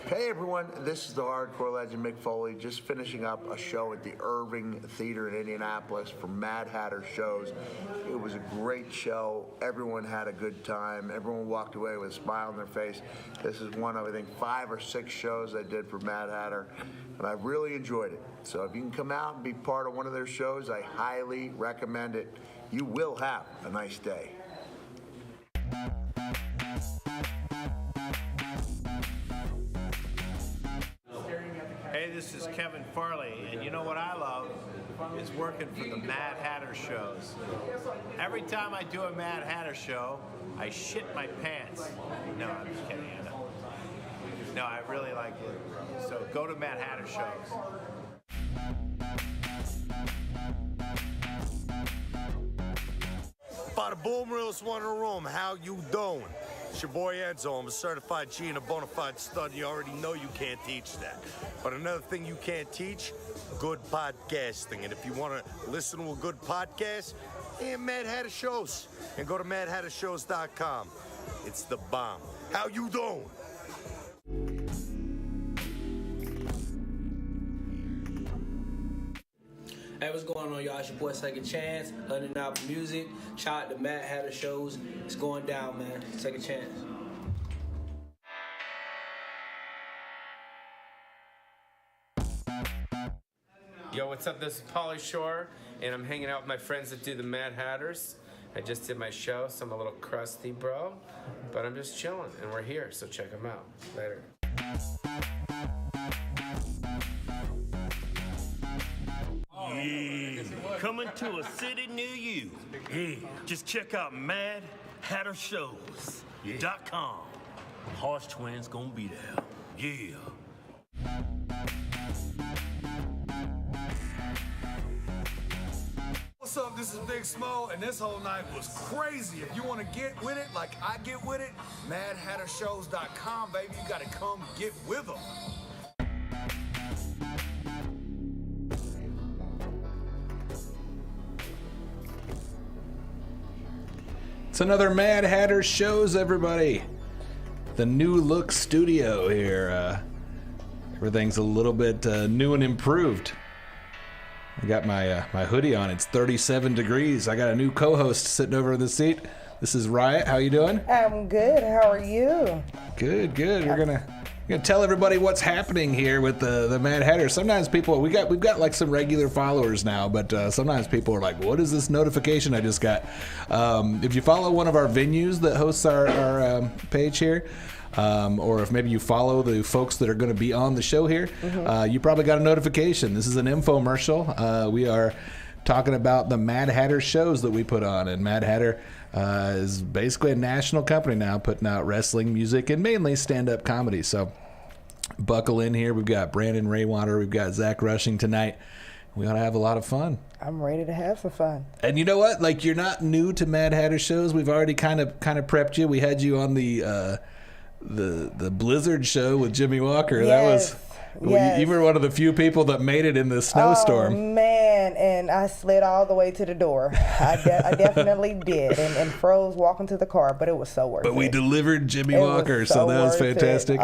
Hey everyone, this is the hardcore legend Mick Foley, just finishing up a show at the Irving Theater in Indianapolis for Mad Hatter Shows. It was a great show. Everyone had a good time. Everyone walked away with a smile on their face. This is one of, I think, 5 or 6 shows I did for Mad Hatter, and I really enjoyed it. So if you can come out and be part of one of their shows, I highly recommend it. You will have a nice day. Hey, this is Kevin Farley, and you know what I love is working for the Mad Hatter shows. Every time I do a Mad Hatter show, I shit my pants. No, I'm just kidding. No, I really like it. So go to Mad Hatter shows. Bada boom, realest one in the room. How you doing? It's your boy Enzo. I'm a certified G and a bona fide stud. You already know you can't teach that. But another thing you can't teach, good podcasting. And if you want to listen to a good podcast, Mad Hatter Shows. And go to madhattershows.com. It's the bomb. How you doing? Hey, what's going on, y'all? It's your boy Second Chance, Undeniable Music. Shout out to Mad Hatter Shows. It's going down, man. Second Chance. Yo, what's up? This is Pauly Shore, and I'm hanging out with my friends that do the Mad Hatters. I just did my show, so I'm a little crusty, bro. But I'm just chilling, and we're here, so check them out. Later. Yeah, coming to a city near you. Yeah, just check out madhattershows.com. Horse Twins gonna be there. Yeah. What's up? This is Big Smo, and this whole night was crazy. If you want to get with it like I get with it, madhattershows.com, baby. You got to come get with them. It's another Mad Hatter Shows, everybody. The new look studio here. Everything's a little bit new and improved. I got my my hoodie on. It's 37 degrees. I got a new co-host sitting over in the seat. This is Riot. How you doing? I'm good. How are you? Good, good. We're gonna tell everybody what's happening here with the Mad Hatter. Sometimes people we've got like some regular followers now, but sometimes people are like, "What is this notification I just got?" If you follow one of our venues that hosts our page here, or if maybe you follow the folks that are going to be on the show here, you probably got a notification. This is an infomercial. We are talking about the Mad Hatter shows that we put on, and Mad Hatter is basically a national company now, putting out wrestling, music, and mainly stand-up comedy. So buckle in here. We've got Brandon Rainwater. We've got Zach Rushing tonight. We ought to have a lot of fun. I'm ready to have some fun. And you know what? Like, you're not new to Mad Hatter shows. We've already kind of prepped you. We had you on the Blizzard show with Jimmy Walker. Yes. You were one of the few people that made it in the snowstorm. Oh, man, and I slid all the way to the door. I definitely did, and froze walking to the car, but it was so worth it. But we delivered Jimmy Walker, so that was fantastic.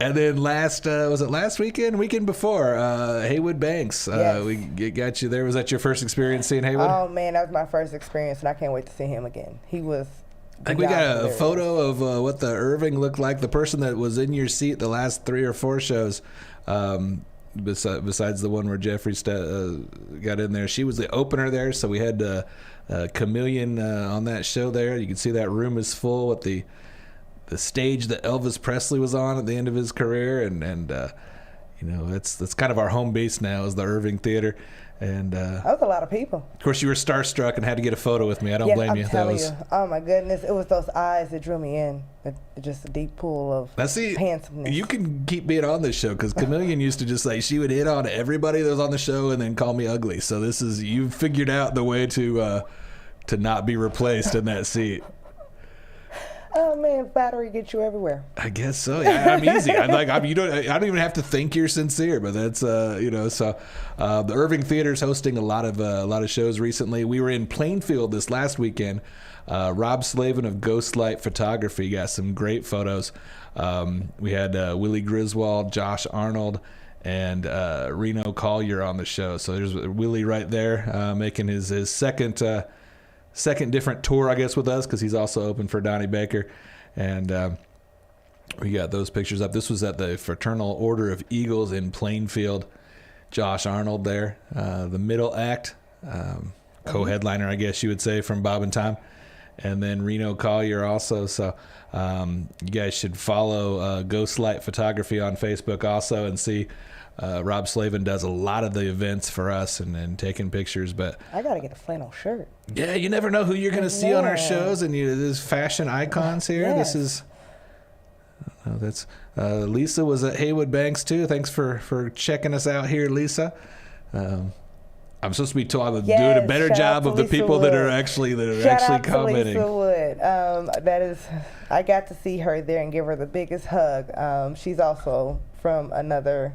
And then was it last weekend? Weekend before, Haywood Banks. Yes. We got you there. Was that your first experience seeing Haywood? Oh, man, that was my first experience, and I can't wait to see him again. He was... I think we got a photo of what the Irving looked like. The person that was in your seat the last 3 or 4 shows, besides the one where Jeffrey got in there, she was the opener there. So we had Chameleon on that show there. You can see that room is full with the stage that Elvis Presley was on at the end of his career, and you know, that's kind of our home base now is the Irving Theater. And that was a lot of people. Of course, you were starstruck and had to get a photo with me. I don't blame you. I'm telling you. Oh my goodness, it was those eyes that drew me in. Just a deep pool of handsomeness. You can keep being on this show because Chameleon used to just like she would hit on everybody that was on the show and then call me ugly. So you've figured out the way to not be replaced in that seat. Oh man, battery gets you everywhere. I guess so. Yeah, I'm easy. I don't even have to think you're sincere, but that's So, the Irving Theater's hosting a lot of shows recently. We were in Plainfield this last weekend. Rob Slavin of Ghostlight Photography got some great photos. We had Willie Griswold, Josh Arnold, and Reno Collier on the show. So there's Willie right there making his second different tour, I guess, with us, because he's also open for Donnie Baker. And we got those pictures up. This was at the Fraternal Order of Eagles in Plainfield. Josh Arnold there, the middle act, co-headliner, I guess you would say, from Bob and Tom. And then Reno Collier also. So you guys should follow Ghostlight Photography on Facebook also and see Rob Slavin does a lot of the events for us and taking pictures. But I got to get a flannel shirt. Yeah, you never know who you're going to see on our shows. And there's fashion icons here. Yes. This is... that's Lisa was at Haywood Banks too. Thanks for checking us out here, Lisa. I'm supposed to be told I'm doing a better job of the people that are actually commenting. Lisa Wood. That is, I got to see her there and give her the biggest hug. She's also from another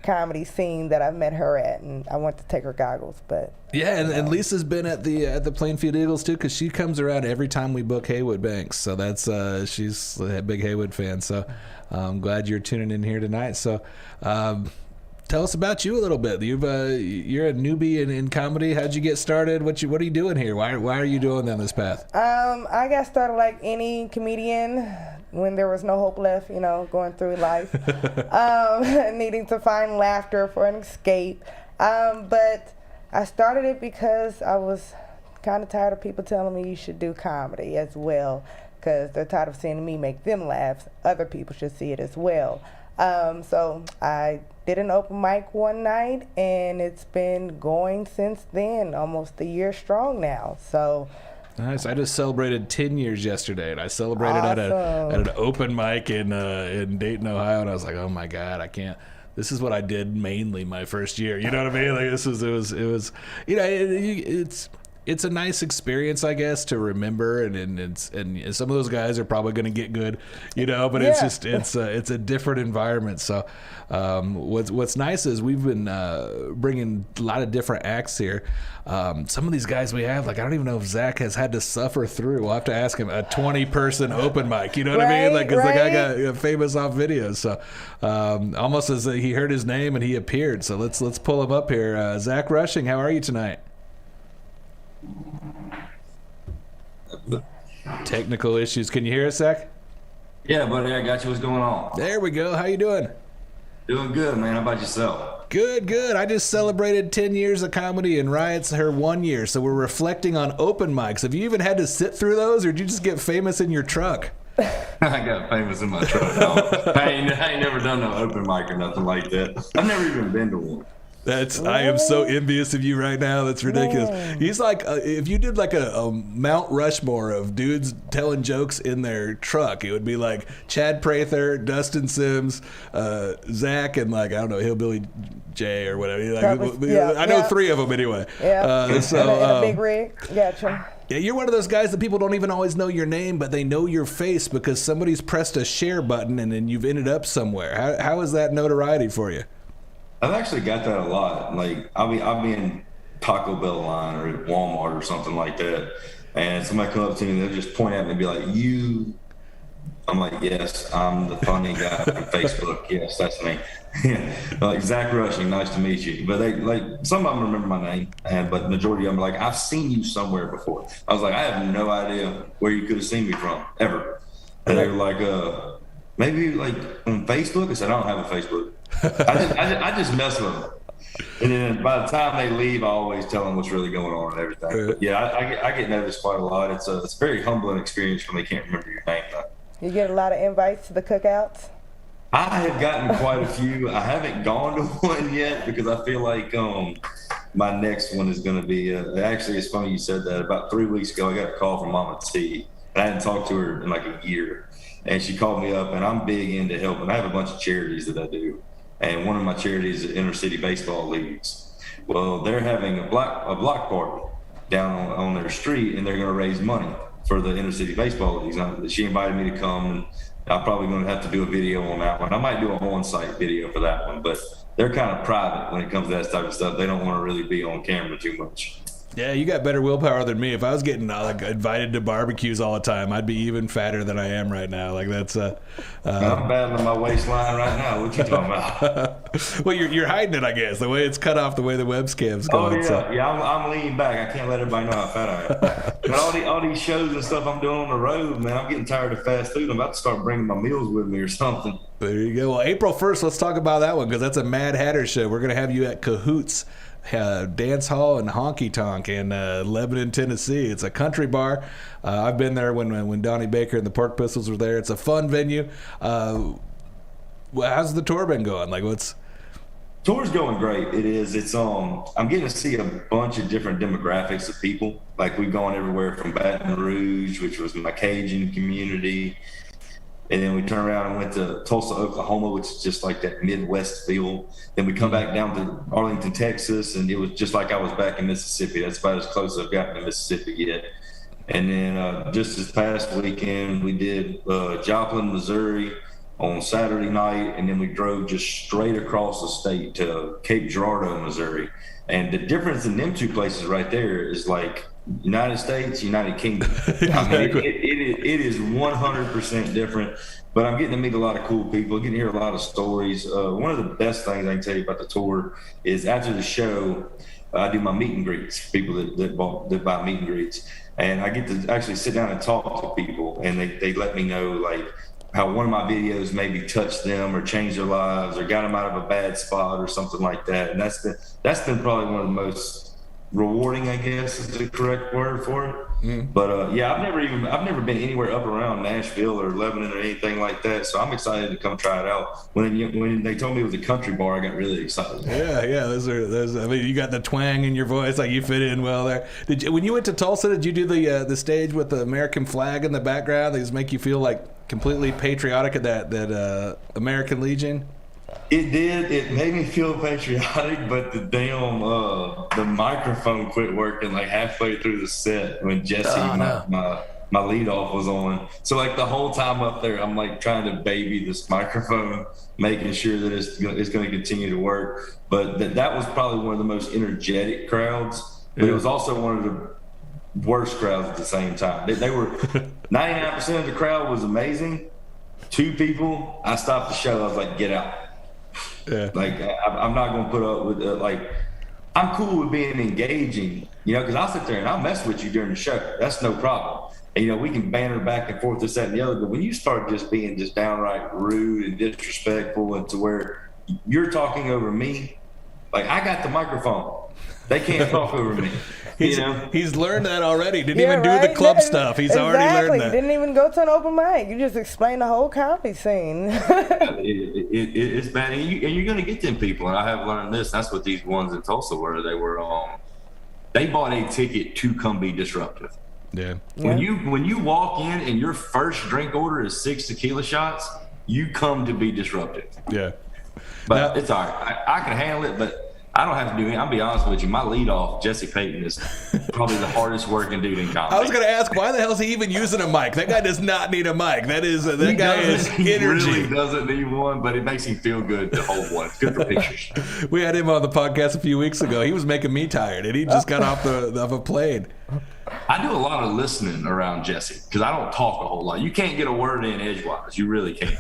comedy scene that I met her at, and I went to take her goggles. But yeah, and Lisa's been at the Plainfield Eagles too, because she comes around every time we book Haywood Banks. So that's she's a big Haywood fan. So I'm glad you're tuning in here tonight. So tell us about you a little bit. You're a newbie in comedy. How'd you get started? What are you doing here? Why are you doing down this path? I got started like any comedian when there was no hope left, going through life, needing to find laughter for an escape. But I started it because I was kind of tired of people telling me you should do comedy as well, because they're tired of seeing me make them laugh. Other people should see it as well. So I did an open mic one night, and it's been going since then, almost a year strong now. So nice. I just celebrated 10 years yesterday, and I celebrated at an open mic in Dayton, Ohio, and I was like, oh my God, I can't. This is what I did mainly my first year. You know what I mean? Like it was. It's a nice experience, I guess, to remember, and some of those guys are probably going to get good, But it's a different environment. So, what's nice is we've been bringing a lot of different acts here. Some of these guys we have, like I don't even know if Zach has had to suffer through. We'll have to ask him a 20-person open mic. You know what I mean? Like, 'cause the guy got famous off videos. So, almost as he heard his name and he appeared. So let's pull him up here. Zach Rushing, how are you tonight? Technical issues. Can you hear us, Zach? Yeah, buddy, I got you. What's going on? There we go. How you doing? Doing good, man. How about yourself? Good. I just celebrated 10 years of comedy, and Riot's her 1 year, so we're reflecting on open mics. Have you even had to sit through those, or did you just get famous in your truck? I got famous in my truck. No. I ain't never done no open mic or nothing like that. I've never even been to one. I am so envious of you right now. That's ridiculous. Yeah. He's like, if you did like a Mount Rushmore of dudes telling jokes in their truck, it would be like Chad Prather, Dustin Sims, Zach, and like, I don't know, Hillbilly J or whatever. I know three of them anyway. Yeah. And a big rig. Gotcha. Yeah, you're one of those guys that people don't even always know your name, but they know your face because somebody's pressed a share button and then you've ended up somewhere. How is that notoriety for you? I've actually got that a lot. Like I'll be in Taco Bell line or at Walmart or something like that, and somebody come up to me and they'll just point at me and be like, "You." I'm like, "Yes, I'm the funny guy from Facebook. Yes, that's me." Like Zach Rushing, nice to meet you. But some of them remember my name, but the majority of them are like, "I've seen you somewhere before." I was like, "I have no idea where you could have seen me from ever." And they were like, "Maybe like on Facebook." I said, "I don't have a Facebook." I just mess with them, and then by the time they leave, I always tell them what's really going on and everything. But yeah, I get noticed quite a lot. It's a very humbling experience when they can't remember your name. You get a lot of invites to the cookouts? I have gotten quite a few. I haven't gone to one yet because I feel like my next one is going to be. Actually, it's funny you said that. About 3 weeks ago, I got a call from Mama T, and I hadn't talked to her in like a year, and she called me up, and I'm big into helping. I have a bunch of charities that I do. And one of my charities is inner city baseball leagues. Well, they're having a block party down on their street, and they're going to raise money for the inner city baseball leagues. She invited me to come, and I'm probably going to have to do a video on that one. I might do an on-site video for that one, but they're kind of private when it comes to that type of stuff. They don't want to really be on camera too much. Yeah, you got better willpower than me. If I was getting like invited to barbecues all the time, I'd be even fatter than I am right now. Like that's I'm battling my waistline right now. What you talking about? Well, you're hiding it, I guess. The way it's cut off, the way the webcam's going. Oh yeah, so. Yeah. I'm leaning back. I can't let everybody know how fat I am. But all these shows and stuff I'm doing on the road, man, I'm getting tired of fast food. I'm about to start bringing my meals with me or something. There you go. Well, April 1st, let's talk about that one because that's a Mad Hatter show. We're gonna have you at Cahoots. Dance Hall and Honky Tonk in Lebanon, Tennessee. It's a country bar. I've been there when Donnie Baker and the Pork Pistols were there. It's a fun venue. How's the tour been going? Like, what's tour's going great. It is. It's I'm getting to see a bunch of different demographics of people. Like we've gone everywhere from Baton Rouge, which was my Cajun community. And then we turned around and went to Tulsa, Oklahoma, which is just like that Midwest feel. Then we come back down to Arlington, Texas, and it was just like I was back in Mississippi. That's about as close as I've gotten to Mississippi yet. And then just this past weekend, we did Joplin, Missouri on Saturday night, and then we drove just straight across the state to Cape Girardeau, Missouri. And the difference in them two places right there is like United States, United Kingdom. I mean, it is 100% different, but I'm getting to meet a lot of cool people, getting to hear a lot of stories. One of the best things I can tell you about the tour is after the show, I do my meet and greets, people that buy meet and greets. And I get to actually sit down and talk to people, and they let me know like how one of my videos maybe touched them or changed their lives or got them out of a bad spot or something like that. And that's been probably one of the most rewarding, I guess is the correct word for it. But yeah, I've never been anywhere up around Nashville or Lebanon or anything like that, so I'm excited to come try it out. When they told me it was a country bar, I got really excited. Yeah, those. I mean, you got the twang in your voice, like you fit in well there. When you went to Tulsa, did you do the stage with the American flag in the background? They just make you feel like completely patriotic at that American Legion? It did. It made me feel patriotic, but the damn the microphone quit working like halfway through the set when Jesse, my lead off, was on. So like the whole time up there, I'm like trying to baby this microphone, making sure that it's going to continue to work. But that was probably one of the most energetic crowds, but it was also one of the worst crowds at the same time. They were 99% of the crowd was amazing. 2 people, I stopped the show. I was like, get out. Yeah. Like I'm not gonna put up with like I'm cool with being engaging, because I'll sit there and I'll mess with you during the show. That's no problem. And, we can banter back and forth, this, that, and the other. But when you start just being just downright rude and disrespectful, and to where you're talking over me, like I got the microphone, they can't talk over me. He's learned that already. Didn't even do the club stuff. He's already learned that. Didn't even go to an open mic. You just explained the whole comedy scene. It's bad, and you're going to get them people. And I have learned this. That's what these ones in Tulsa were. They bought a ticket to come be disruptive. Yeah. When you walk in and your first drink order is 6 tequila shots, you come to be disruptive. Yeah. But it's all right. I can handle it, but I don't have to do anything. I'll be honest with you. My lead off, Jesse Payton, is probably the hardest working dude in comedy. I was going to ask, why the hell is he even using a mic? That guy does not need a mic. That guy is energy. He really doesn't need one, but it makes him feel good to hold one. It's good for pictures. We had him on the podcast a few weeks ago. He was making me tired, and he just got off a plane. I do a lot of listening around Jesse because I don't talk a whole lot. You can't get a word in edgewise. You really can't.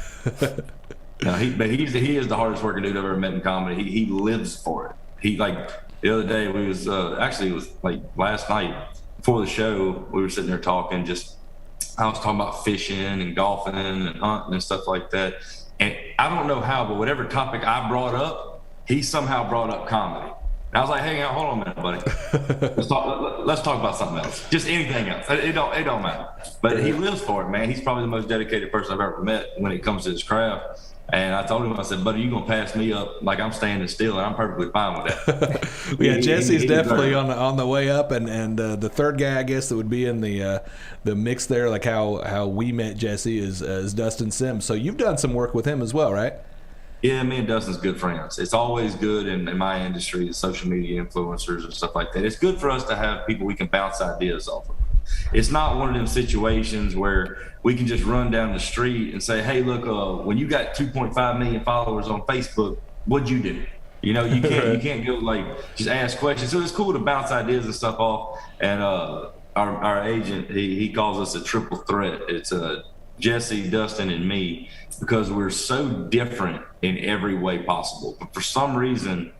He is the hardest working dude I've ever met in comedy. He lives for it. He, like, the other day we was actually it was like last night before the show, we were sitting there talking. I was talking about fishing and golfing and hunting and stuff like that. And I don't know how, but whatever topic I brought up, he somehow brought up comedy. And I was like, hey, hold on a minute, buddy. Let's talk about something else. Just anything else. It don't matter. But he lives for it, man. He's probably the most dedicated person I've ever met when it comes to his craft. And I told him, I said, buddy, you going to pass me up like I'm standing still, and I'm perfectly fine with that. Yeah, Jesse's definitely on the way up. And the third guy, I guess, that would be in the mix there, like how we met Jesse, is Dustin Sims. So you've done some work with him as well, right? Yeah, me and Dustin's good friends. It's always good in my industry, social media influencers and stuff like that. It's good for us to have people we can bounce ideas off of. It's not one of them situations where we can just run down the street and say, hey, look, when you got 2.5 million followers on Facebook, what'd you do? You know, you can't go like just ask questions. So it's cool to bounce ideas and stuff off. And our agent, he calls us a triple threat. It's Jesse, Dustin, and me, because we're so different in every way possible. But for some reason,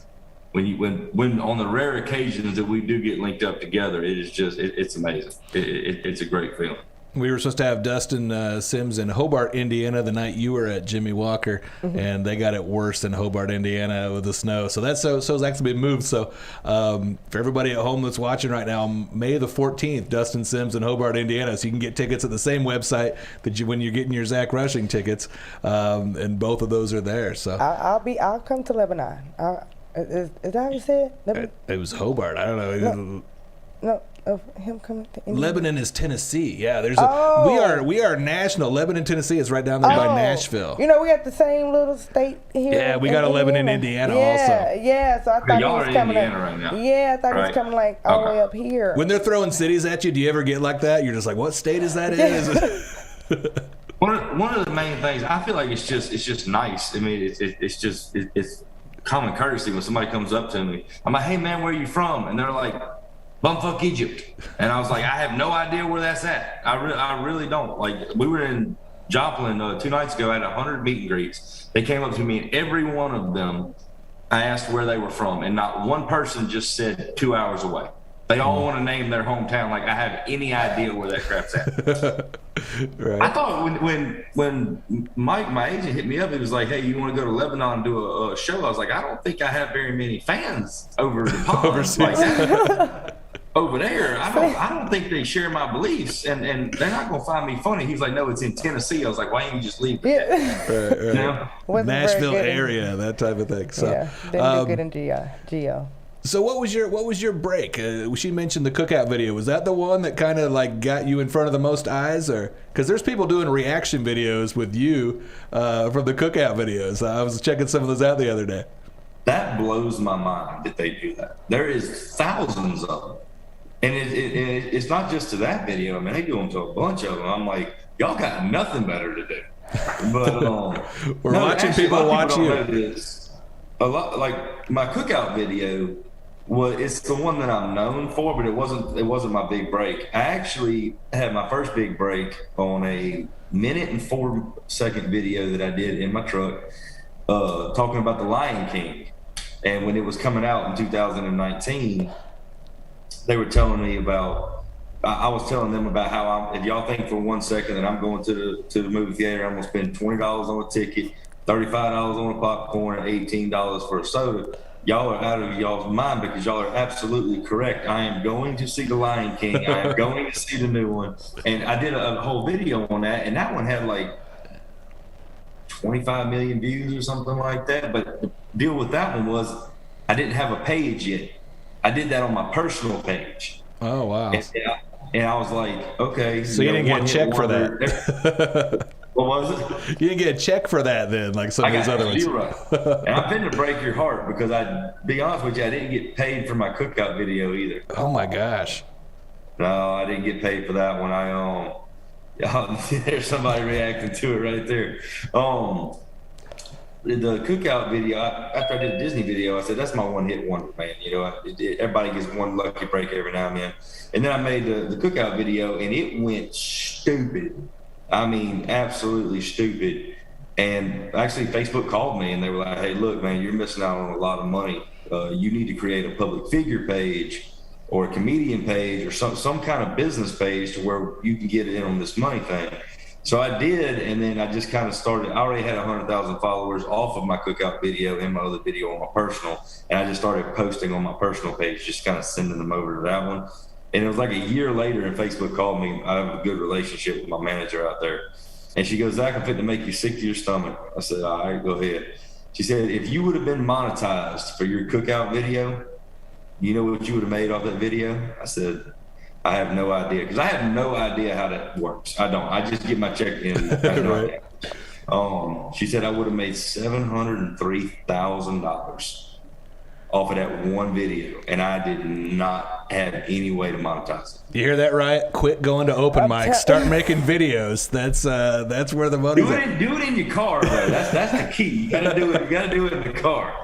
when on the rare occasions that we do get linked up together, it is just it's amazing. It's a great feeling. We were supposed to have Dustin Sims in Hobart, Indiana, the night you were at Jimmy Walker, and they got it worse in Hobart, Indiana, with the snow. So that's so it's actually been moved. So for everybody at home that's watching right now, May the 14th, Dustin Sims in Hobart, Indiana. So you can get tickets at the same website that when you're getting your Zach Rushing tickets, and both of those are there. So I'll come to Lebanon. Is that how you said? It was Hobart. I don't know. No. Of him coming to Indiana. Lebanon is Tennessee. Yeah, we are national. Lebanon, Tennessee is right down there by Nashville. You know, we got the same little state here. Yeah, we got a Lebanon, Indiana also. Yeah, so I thought he y'all was are in coming Indiana right now. Yeah, I thought he was coming like all the way up here. When they're throwing cities at you, do you ever get like that? You're just like, what state is that in? One of the main things, I feel like it's just nice. I mean, it's common courtesy when somebody comes up to me. I'm like, hey man, where are you from? And they're like, bumfuck Egypt. And I was like, I have no idea where that's at. I really don't. Like, we were in Joplin 2 nights ago. I had 100 meet and greets. They came up to me, and every one of them, I asked where they were from, and not one person just said 2 hours away. They all want to name their hometown like I have any idea where that crap's at. Right. I thought when Mike, my agent, hit me up, he was like, hey, you want to go to Lebanon and do a show? I was like, I don't think I have very many fans over the pond like that. Over there, I don't think they share my beliefs, and they're not gonna find me funny. He's like, no, it's in Tennessee. I was like, why didn't you just leave? Right. You know? Nashville area, that type of thing. So, didn't do good in Geo. So what was your break? She mentioned the cookout video. Was that the one that kind of like got you in front of the most eyes, or because there's people doing reaction videos with you from the cookout videos? I was checking some of those out the other day. That blows my mind that they do that. There is thousands of them. And it's not just to that video. I mean, they do them to a bunch of them. I'm like, y'all got nothing better to do. But we're watching people watch you. A lot like my cookout video. It's the one that I'm known for, but it wasn't my big break. I actually had my first big break on a 1 and 4 second video that I did in my truck, talking about the Lion King. And when it was coming out in 2019. They were telling me about, I was telling them about how if y'all think for 1 second that I'm going to the movie theater, I'm going to spend $20 on a ticket, $35 on a popcorn, and $18 for a soda. Y'all are out of y'all's mind because y'all are absolutely correct. I am going to see The Lion King. I am going to see the new one. And I did a whole video on that, and that one had like 25 million views or something like that. But the deal with that one was I didn't have a page yet. I did that on my personal page. Oh, wow. And I was like, okay. So you didn't get a check for that. What was it? You didn't get a check for that then, like some of these other ones. And I'm finna break your heart because be honest with you, I didn't get paid for my cookout video either. Oh my gosh. No, I didn't get paid for that one. There's somebody reacting to it right there. The cookout video, after I did the Disney video, I said, that's my one-hit wonder, man. You know, everybody gets one lucky break every now and then. And then I made the cookout video, and it went stupid. I mean, absolutely stupid. And actually, Facebook called me, and they were like, hey, look, man, you're missing out on a lot of money. You need to create a public figure page or a comedian page or some kind of business page to where you can get in on this money thing. So I did, and then I just kind of started. I already had 100,000 followers off of my cookout video and my other video on my personal, and I just started posting on my personal page, just kind of sending them over to that one. And it was like a year later, and Facebook called me. I have a good relationship with my manager out there, and she goes, Zach, I'm fit to make you sick to your stomach. I said, all right, go ahead. She said, if you would have been monetized for your cookout video, you know what you would have made off that video? I said, I have no idea, because I have no idea how that works. I don't. I just get my check in. Right. She said I would have made $703,000. off of that one video, and I did not have any way to monetize it. You hear that, right? Quit going to open mics. Start making videos. That's where the money's at. Do it in your car, though. That's the key. You gotta do it. You gotta do it in the car.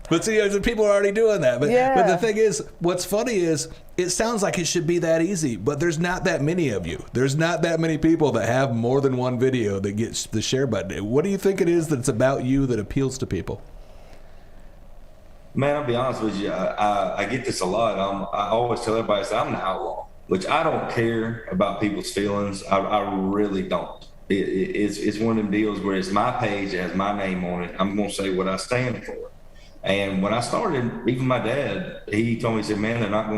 But see, people are already doing that. But the thing is, what's funny is, it sounds like it should be that easy, but there's not that many of you. There's not that many people that have more than one video that gets the share button. What do you think it is that's about you that appeals to people? Man, I'll be honest with you. I get this a lot. I always tell everybody, I'm an outlaw, which I don't care about people's feelings. I really don't. It's one of them deals where it's my page, it has my name on it. I'm going to say what I stand for. And when I started, even my dad, he told me, he said, man, they're not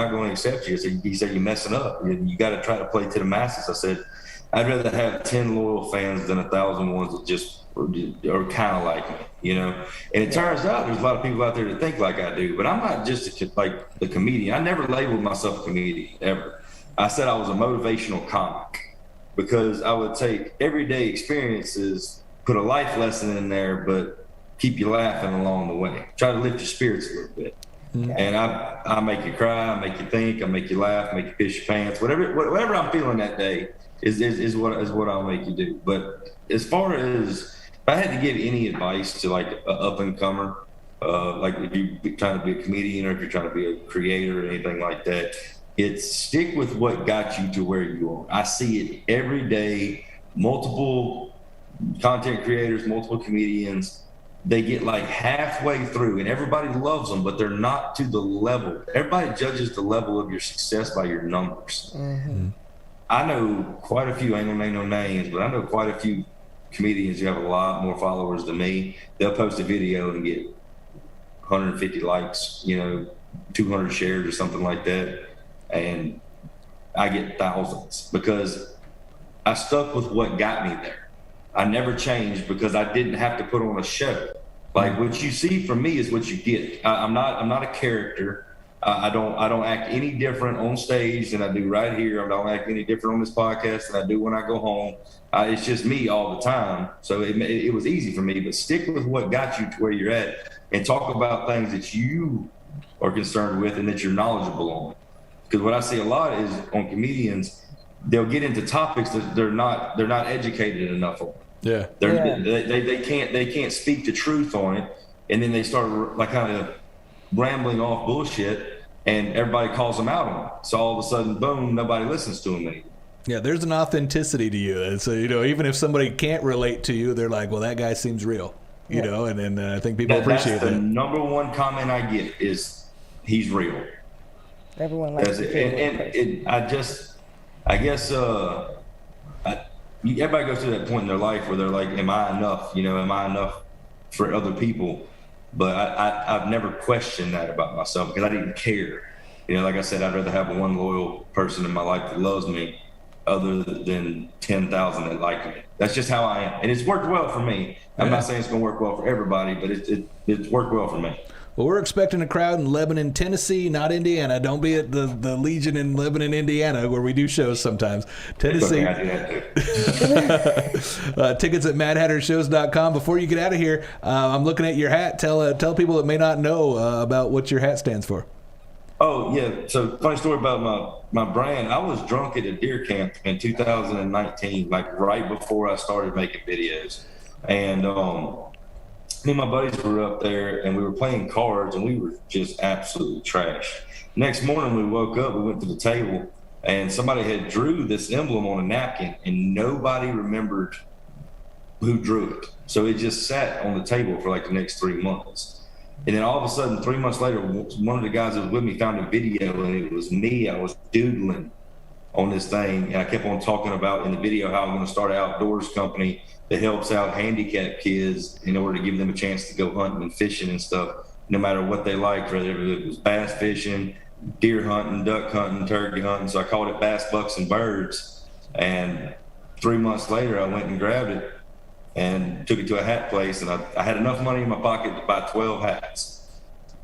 going to accept you. He said, you're messing up. You got to try to play to the masses. I said, I'd rather have 10 loyal fans than 1,000 ones that just are kind of like me, you know? And it turns out there's a lot of people out there that think like I do, but I'm not just like the comedian. I never labeled myself a comedian, ever. I said I was a motivational comic because I would take everyday experiences, put a life lesson in there, but keep you laughing along the way. Try to lift your spirits a little bit. Mm-hmm. And I make you cry, I make you think, I make you laugh, make you piss your pants. Whatever I'm feeling that day is what I'll make you do. But as far as if I had to give any advice to like an up and comer, like if you're trying to be a comedian or if you're trying to be a creator or anything like that, it's stick with what got you to where you are. I see it every day. Multiple content creators, multiple comedians, they get like halfway through and everybody loves them, but they're not to the level. Everybody judges the level of your success by your numbers. Mm-hmm. I know quite a few, I ain't gonna name no names, but I know quite a few comedians who have a lot more followers than me. They'll post a video and get 150 likes, 200 shares or something like that. And I get thousands because I stuck with what got me there. I never changed because I didn't have to put on a show. Like what you see from me is what you get. I'm not a character. I don't act any different on stage than I do right here. I don't act any different on this podcast than I do when I go home. It's just me all the time. So it was easy for me, but stick with what got you to where you're at and talk about things that you are concerned with and that you're knowledgeable on. Because what I see a lot is on comedians, they'll get into topics that they're not educated enough on. Yeah. They can't speak the truth on it, and then they start like kind of rambling off bullshit, and everybody calls them out on it. So all of a sudden, boom, nobody listens to them anymore. Yeah, there's an authenticity to you. And so, even if somebody can't relate to you, they're like, well, that guy seems real, you know, and then I think people appreciate that. The number one comment I get is, he's real. Everyone likes it. I guess everybody goes through that point in their life where they're like, am I enough? Am I enough for other people? But I've never questioned that about myself because I didn't care. Like I said, I'd rather have one loyal person in my life that loves me other than 10,000 that like me. That's just how I am. And it's worked well for me. I'm not saying it's going to work well for everybody, but it's worked well for me. Well, we're expecting a crowd in Lebanon, Tennessee, not Indiana. Don't be at the Legion in Lebanon, Indiana, where we do shows sometimes. Tennessee. Tickets at madhattershows.com. Before you get out of here, I'm looking at your hat. Tell people that may not know about what your hat stands for. Oh, yeah. So funny story about my brand. I was drunk at a deer camp in 2019, like right before I started making videos. And me and my buddies were up there and we were playing cards and we were just absolutely trash. Next morning we woke up, we went to the table and somebody had drew this emblem on a napkin and nobody remembered who drew it. So it just sat on the table for like the next 3 months. And then all of a sudden, 3 months later, one of the guys that was with me found a video and it was me. I was doodling on this thing. And I kept on talking about in the video how I'm going to start an outdoors company that helps out handicapped kids in order to give them a chance to go hunting and fishing and stuff, no matter what they like, whether it was bass fishing, deer hunting, duck hunting, turkey hunting. So I called it Bass, Bucks, and Birds. And 3 months later, I went and grabbed it and took it to a hat place. And I had enough money in my pocket to buy 12 hats.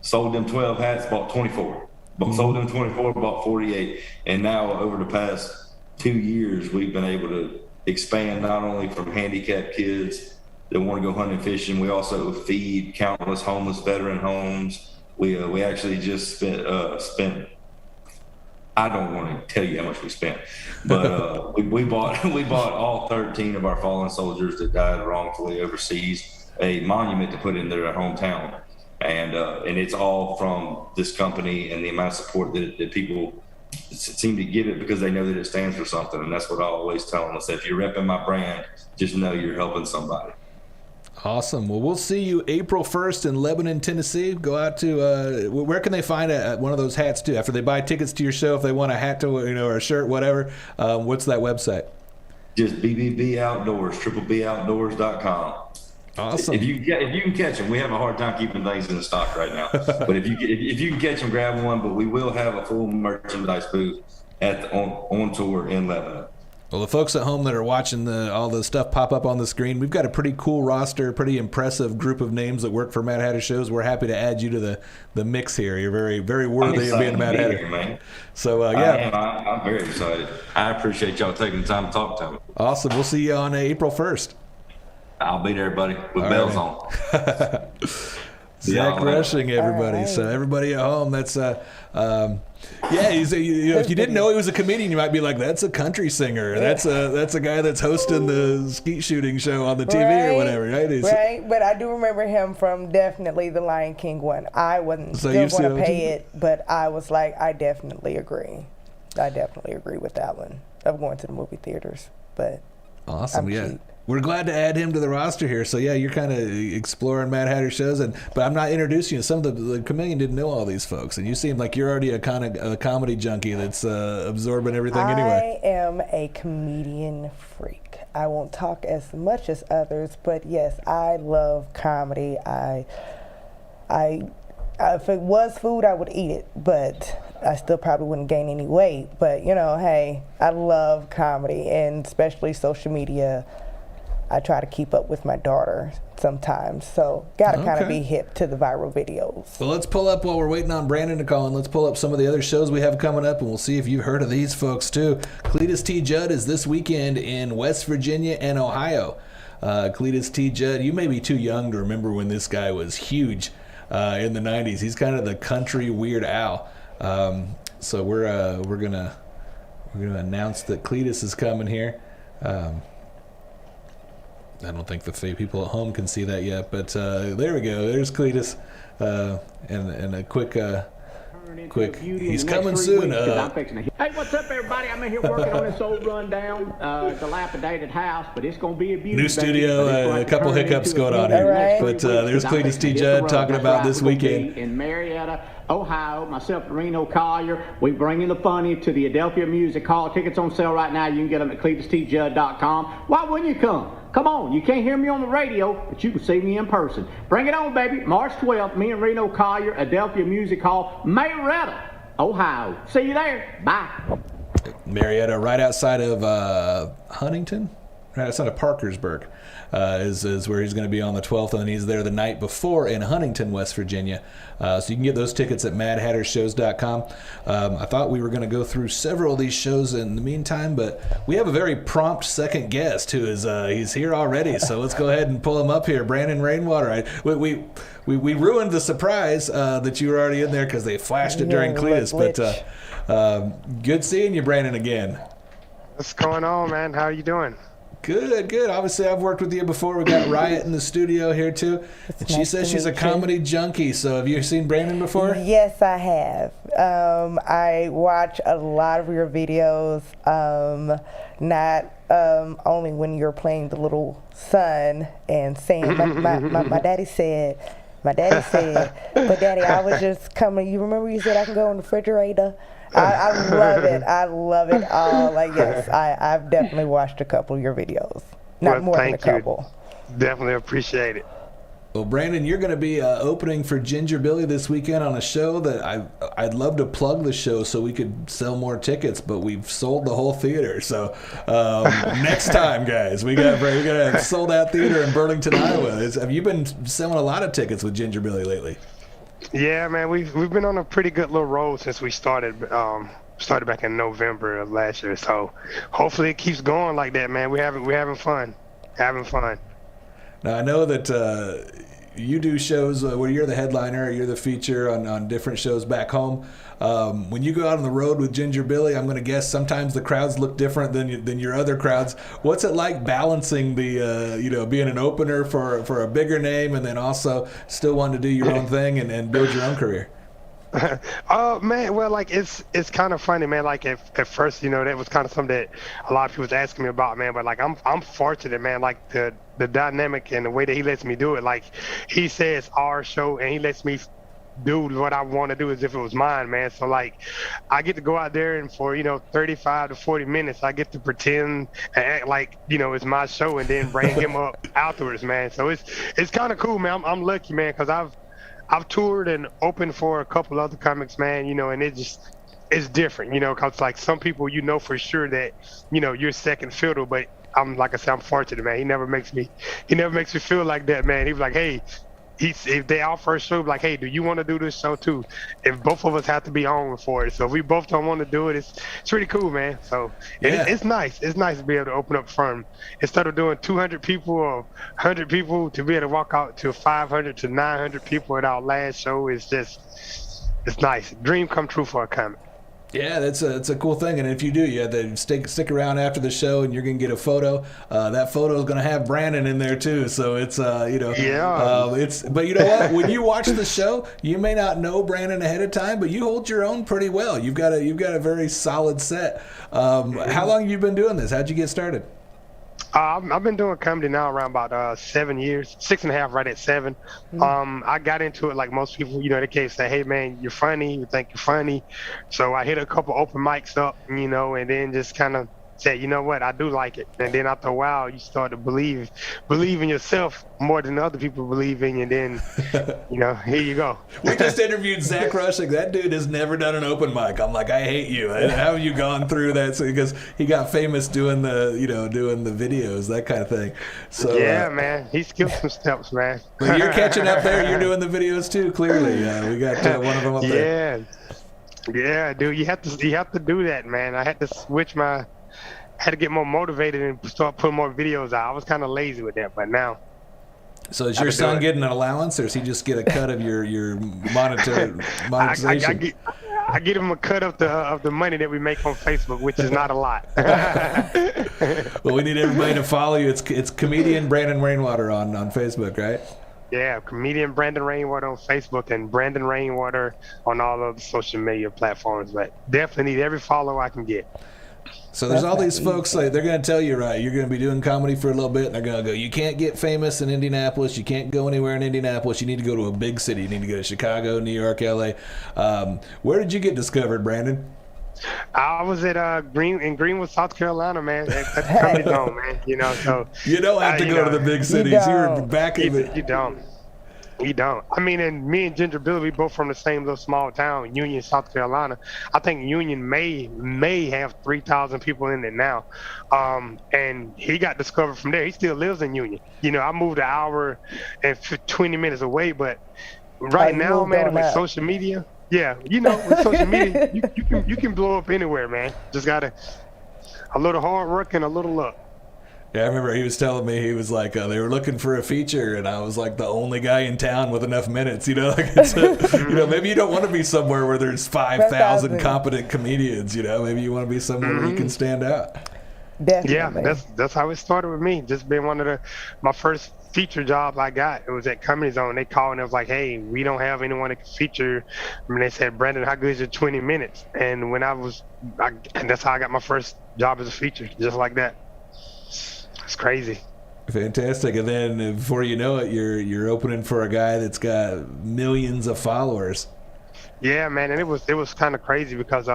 Sold them 12 hats, bought 24. Sold them 24, bought 48. And now over the past 2 years, we've been able to expand not only from handicapped kids that want to go hunting and fishing. We also feed countless homeless veteran homes. We actually just spent. I don't want to tell you how much we spent, but we bought all 13 of our fallen soldiers that died wrongfully overseas a monument to put in their hometown, and it's all from this company and the amount of support that people seem to give it because they know that it stands for something, and that's what I always tell them. I say, if you're repping my brand, just know you're helping somebody. Awesome. Well, we'll see you April 1st in Lebanon, Tennessee. Go out to where can they find one of those hats too? After they buy tickets to your show, if they want a hat to or a shirt, whatever, what's that website? Just BBB Outdoors, BBOutdoors.com. Awesome. If you can catch them, we have a hard time keeping things in stock right now. But if you can catch them, grab one. But we will have a full merchandise booth on tour in Lebanon. Well, the folks at home that are watching all the stuff pop up on the screen, we've got a pretty cool roster, pretty impressive group of names that work for Mad Hatter Shows. We're happy to add you to the mix here. You're very, very worthy of being a Mad Hatter. Man. So, yeah. I'm very excited. I appreciate y'all taking the time to talk to me. Awesome. We'll see you on April 1st. I'll be there, buddy, with bells on. Zach Rushing, everybody. Right. So everybody at home, that's yeah. He's if you didn't know he was a comedian, you might be like, that's a country singer. That's a guy that's hosting the skeet shooting show on the TV or whatever, right? Right. But I do remember him from definitely the Lion King one. I wasn't still going to pay it, but I was like, I definitely agree. I definitely agree with that one of going to the movie theaters. But awesome, yeah. Cheap. We're glad to add him to the roster here. So yeah, you're kind of exploring Mad Hatter shows, but I'm not introducing you. Some of the Chameleon didn't know all these folks, and you seem like you're already a kind of a comedy junkie that's absorbing everything anyway. I am a comedian freak. I won't talk as much as others, but yes, I love comedy. If it was food, I would eat it, but I still probably wouldn't gain any weight. But hey, I love comedy, and especially social media. I try to keep up with my daughter sometimes, so gotta kind of be hip to the viral videos. Well, let's pull up while we're waiting on Brandon to call in. Let's pull up some of the other shows we have coming up, and we'll see if you've heard of these folks too. Cletus T. Judd is this weekend in West Virginia and Ohio. Cletus T. Judd, you may be too young to remember when this guy was huge in the '90s. He's kind of the country Weird Al. So we're gonna announce that Cletus is coming here. I don't think the people at home can see that yet, but there we go. There's Cletus, and a quick. He's coming soon. Hey, what's up, everybody? I'm in here working on this old rundown, dilapidated house, but it's gonna be a beauty. New studio, a couple hiccups going on here, right. But there's Cletus T. Judd talking about this weekend in Marietta, Ohio. Myself and Reno Collier, we bringing the funny to the Adelphia Music Hall. Tickets on sale right now. You can get them at CletusTJudd.com. Why wouldn't you come? Come on, you can't hear me on the radio, but you can see me in person. Bring it on, baby. March 12th, me and Reno Collier, Adelphia Music Hall, Marietta, Ohio. See you there. Bye. Marietta, right outside of Huntington, right outside of Parkersburg, is where he's going to be on the 12th, and then he's there the night before in Huntington, West Virginia. So you can get those tickets at madhattershows.com. I thought we were going to go through several of these shows in the meantime, but we have a very prompt second guest who is he's here already. So let's go ahead and pull him up here. Brandon Rainwater. We ruined the surprise that you were already in there because they flashed it during Cletus. But good seeing you, Brandon, again. What's going on, man? How are you doing? Good. Obviously, I've worked with you before. We got Riot in the studio here, too. And she says she's a comedy junkie. So have you seen Brandon before? Yes, I have. I watch a lot of your videos, not only when you're playing the little son and saying, my daddy said, but Daddy, I was just coming. You remember you said I can go in the refrigerator? I love it. I love it all. Like, yes, I've definitely watched a couple of your videos. Not more than a couple. Definitely appreciate it. Well, Brandon, you're going to be opening for Ginger Billy this weekend on a show that I'd love to plug the show so we could sell more tickets, but we've sold the whole theater. So next time, guys, we're going to have sold out theater in Burlington, Iowa. Have you been selling a lot of tickets with Ginger Billy lately? Yeah, man, we've been on a pretty good little road since we started back in November of last year. So hopefully it keeps going like that, man. We're having fun. Now I know that you do shows where you're the headliner or you're the feature on different shows back home. When you go out on the road with Ginger Billy, I'm going to guess sometimes the crowds look different than your other crowds. What's it like balancing the being an opener for a bigger name and then also still wanting to do your own thing and build your own career? Man, well, like it's kind of funny, man. Like at first, that was kind of something that a lot of people was asking me about, man. But like I'm fortunate, man. Like the dynamic and the way that he lets me do it. Like he says our show, and he lets me do what I want to do as if it was mine, man. So like I get to go out there and for 35 to 40 minutes, I get to pretend and act like it's my show, and then bring him up afterwards, man. So it's kind of cool, man. I'm lucky, man, because I've toured and opened for a couple other comics, man, and it's different, because like some people, for sure that, you're second fiddle, but like I said, I'm fortunate, man. He never makes me feel like that, man. He was like, hey, if they offer a show, like, hey, do you want to do this show too? If both of us have to be on for it. So if we both don't want to do it, it's really cool, man. So it's nice. It's nice to be able to open up from, instead of doing 200 people or 100 people, to be able to walk out to 500 to 900 people at our last show is just, it's nice. Dream come true for a comic. Yeah, it's a cool thing, and if you do, you have to stick around after the show, and you're gonna get a photo. That photo is gonna have Brandon in there too, so it's yeah. But you know what? When you watch the show, you may not know Brandon ahead of time, but you hold your own pretty well. You've got a very solid set. How long have you been doing this? How'd you get started? I've been doing comedy now around about 7 years, 6.5, right at 7. I got into it like most people, they can't say, hey man, you're funny, you think you're funny. So I hit a couple open mics up, and then just kind of said, you know what, I do like it. And then after a while, you start to believe in yourself more than other people believe in you. And then, here you go. We just interviewed Zach Rushing. That dude has never done an open mic. I'm like, I hate you. How have you gone through that? So, because he got famous doing the videos, that kind of thing. So yeah, man, he skipped some steps, man. Well, you're catching up there. You're doing the videos too. Clearly, we got one of them up there. Yeah, dude, you have to do that, man. I had to had to get more motivated and start putting more videos out. I was kind of lazy with that, but now. So is your son getting an allowance, or does he just get a cut of your monetization? I get him a cut of the money that we make on Facebook, which is not a lot. Well, we need everybody to follow you. It's comedian Brandon Rainwater on Facebook, right? Yeah, comedian Brandon Rainwater on Facebook and Brandon Rainwater on all of the social media platforms. But definitely need every follow I can get. So there's all these folks, like, they're going to tell you, right, you're going to be doing comedy for a little bit, and they're going to go, you can't get famous in Indianapolis, you can't go anywhere in Indianapolis, you need to go to a big city, you need to go to Chicago, New York, LA. Where did you get discovered, Brandon? I was at Greenwood, South Carolina, man, at the Comedy Zone, man, so. You don't have to go to the big cities. You were back in the... You don't. You don't. I mean, and me and Ginger Billy, we both from the same little small town, Union, South Carolina. I think Union may have 3,000 people in it now. And he got discovered from there. He still lives in Union. I moved an hour and 20 minutes away, but right now, man, with social media, with social media, you can blow up anywhere, man. Just got a little hard work and a little luck. Yeah, I remember he was telling me, he was like, they were looking for a feature, and I was like the only guy in town with enough minutes, like maybe you don't want to be somewhere where there's 5,000 competent comedians, maybe you want to be somewhere where you can stand out. Definitely. Yeah, that's how it started with me. Just being my first feature job I got, it was at Comedy Zone. They called and it was like, hey, we don't have anyone that can feature. And they said, Brandon, how good is your 20 minutes? And when and that's how I got my first job as a feature, just like that. It's crazy. Fantastic. And then before you know it, you're opening for a guy that's got millions of followers. Yeah, man, and it was kind of crazy because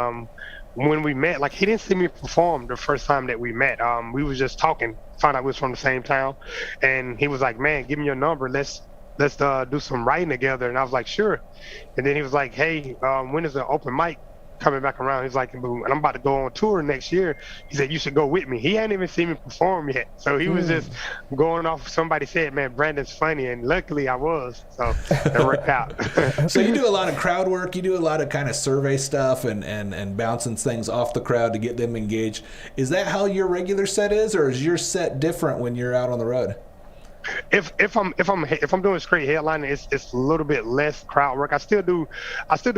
when we met, like, he didn't see me perform the first time that we met. We was just talking, found out we was from the same town, and he was like, man, give me your number, let's do some writing together. And I was like, sure. And then he was like, hey, when is the open mic coming back around? He's like, and I'm about to go on tour next year. He said, you should go with me. He hadn't even seen me perform yet. So he was just going off. Somebody said, man, Brandon's funny. And luckily I was. So it worked out. So you do a lot of crowd work. You do a lot of kind of survey stuff and bouncing things off the crowd to get them engaged. Is that how your regular set is, or is your set different when you're out on the road? if I'm doing straight headlining, it's a little bit less crowd work. I still do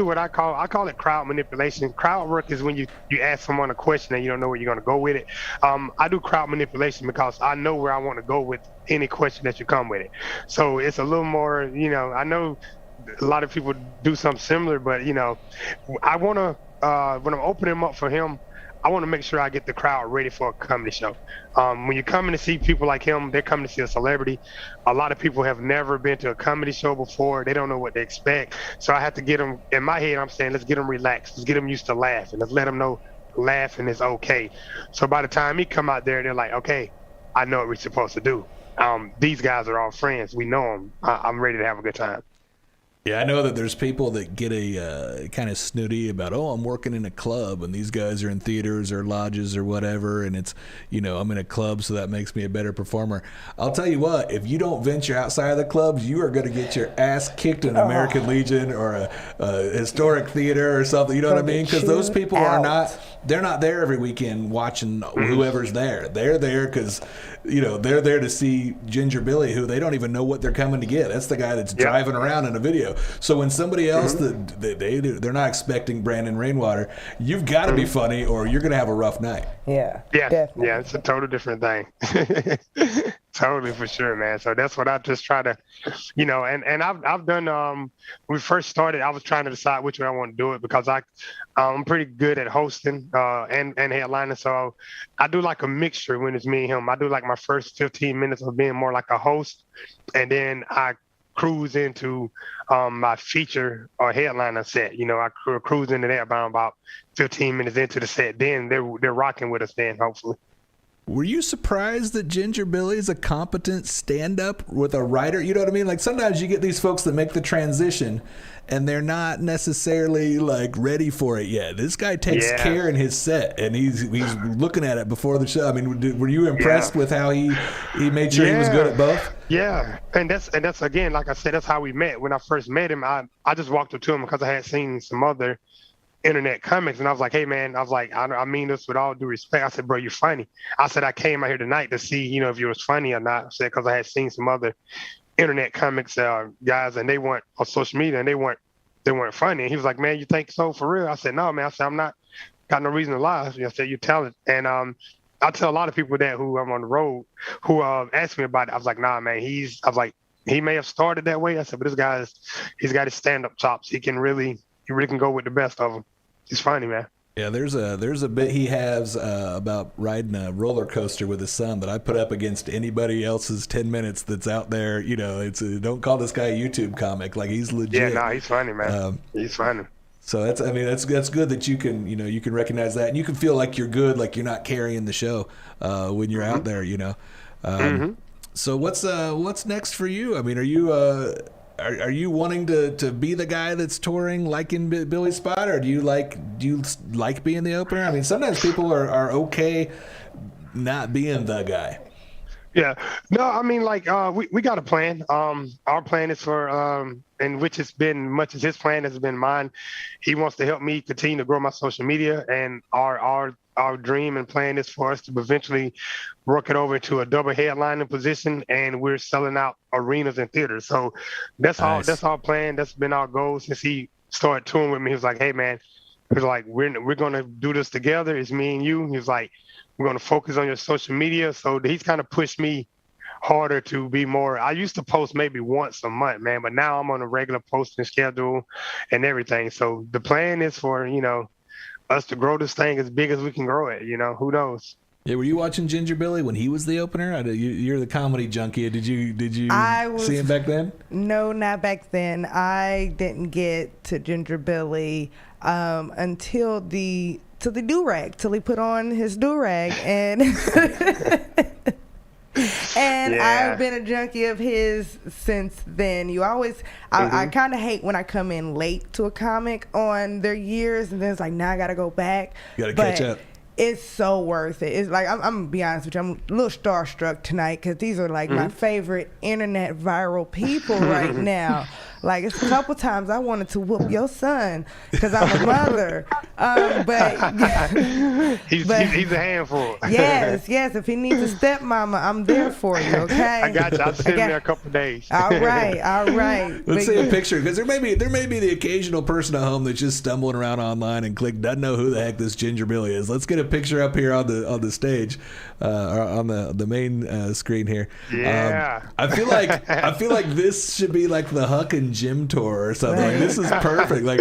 what I call it crowd manipulation. Crowd work is when you ask someone a question and you don't know where you're gonna go with it. I do crowd manipulation because I know where I want to go with any question that you come with it. So it's a little more, I know a lot of people do something similar, but I want to when I'm opening them up for him, I want to make sure I get the crowd ready for a comedy show. When you're coming to see people like him, they're coming to see a celebrity. A lot of people have never been to a comedy show before. They don't know what to expect. So I have to get them, in my head, I'm saying, let's get them relaxed. Let's get them used to laughing. Let's let them know laughing is okay. So by the time he come out there, they're like, okay, I know what we're supposed to do. These guys are all friends. We know them. I'm ready to have a good time. Yeah, I know that there's people that get a kind of snooty about, I'm working in a club and these guys are in theaters or lodges or whatever, and it's, I'm in a club, so that makes me a better performer. I'll tell you what, if you don't venture outside of the clubs, you are going to get your ass kicked in American Legion or a historic theater or something, you know what I mean? Because those people they're not there every weekend watching whoever's there. They're there because, they're there to see Ginger Billy, who they don't even know what they're coming to get. That's the guy that's driving around in a video. So when somebody else they're not expecting Brandon Rainwater, you've got to be funny or you're going to have a rough night. Yeah, definitely. Yeah, it's a total different thing. Totally, for sure, man. So that's what I just try to, and I've done. When we first started, I was trying to decide which way I want to do it because I'm pretty good at hosting and headlining. So I do like a mixture when it's me and him. I do like my first 15 minutes of being more like a host, and then I cruise into my feature or headliner set. I cruise into that about 15 minutes into the set. Then they're rocking with us then, hopefully. Were you surprised that Ginger Billy's a competent stand-up with a writer? You know what I mean? Like sometimes you get these folks that make the transition and they're not necessarily like ready for it yet. This guy takes care in his set and he's looking at it before the show. I mean, were you impressed with how he made sure he was good at both? Yeah, and that's again, like I said, that's how we met. When I first met him, I just walked up to him because I had seen some other internet comics, and I was like, hey man, I mean this with all due respect. I said, bro, you're funny. I said, I came out here tonight to see, if you was funny or not. I said, because I had seen some other internet comics guys, and they weren't on social media, and they weren't funny. And he was like, man, you think so for real? I said, no, man. I said, I'm not got no reason to lie. I said, you're talented. And I tell a lot of people that who I'm on the road who ask me about it. I was like, nah, man. He may have started that way. I said, but he's got his stand-up chops. He really can go with the best of them. He's funny, man. Yeah, there's a bit he has about riding a roller coaster with his son that I put up against anybody else's 10 minutes that's out there. Don't call this guy a YouTube comic. Like, he's legit. Yeah, no, he's funny, man. He's funny. So that's good that you can recognize that, and you can feel like you're good, like you're not carrying the show when you're out there. So what's next for you? I mean, are you wanting to be the guy that's touring like in Billy's spot, or do you like being the opener? I mean, sometimes people are okay not being the guy. Yeah. No, I mean, like, we got a plan. Our plan is for, and which has been much as his plan has been mine. He wants to help me continue to grow my social media, and our dream and plan is for us to eventually work it over to a double headlining position, and we're selling out arenas and theaters. So that's nice. That's our plan. That's been our goal since he started touring with me. He was like, hey man, he's like, we're gonna do this together. It's me and you. He's like, we're gonna focus on your social media. So he's kind of pushed me harder to be more. I used to post maybe once a month, man, but now I'm on a regular posting schedule and everything. So the plan is for, us to grow this thing as big as we can grow it. Who knows? Yeah, were you watching Ginger Billy when he was the opener? You're the comedy junkie. Did you see him back then? No, not back then. I didn't get to Ginger Billy until the do-rag, till he put on his do-rag, and I've been a junkie of his since then. I kind of hate when I come in late to a comic on their years, and then it's like, now I gotta go back. You gotta catch up. It's so worth it. It's like, I'm gonna be honest with you, I'm a little starstruck tonight because these are like my favorite internet viral people right now. Like, it's a couple times I wanted to whoop your son because I'm a mother. He's a handful. Yes. If he needs a stepmama, I'm there for you, okay? I got you. I'll send him there a couple of days. All right. Let's see a picture, because there may be the occasional person at home that's just stumbling around online and doesn't know who the heck this Ginger Billy is. Let's get a picture up here on the stage, or on the main screen here. Yeah. I feel like this should be like the Huck and Jim tour or something. Like, this is perfect. Like,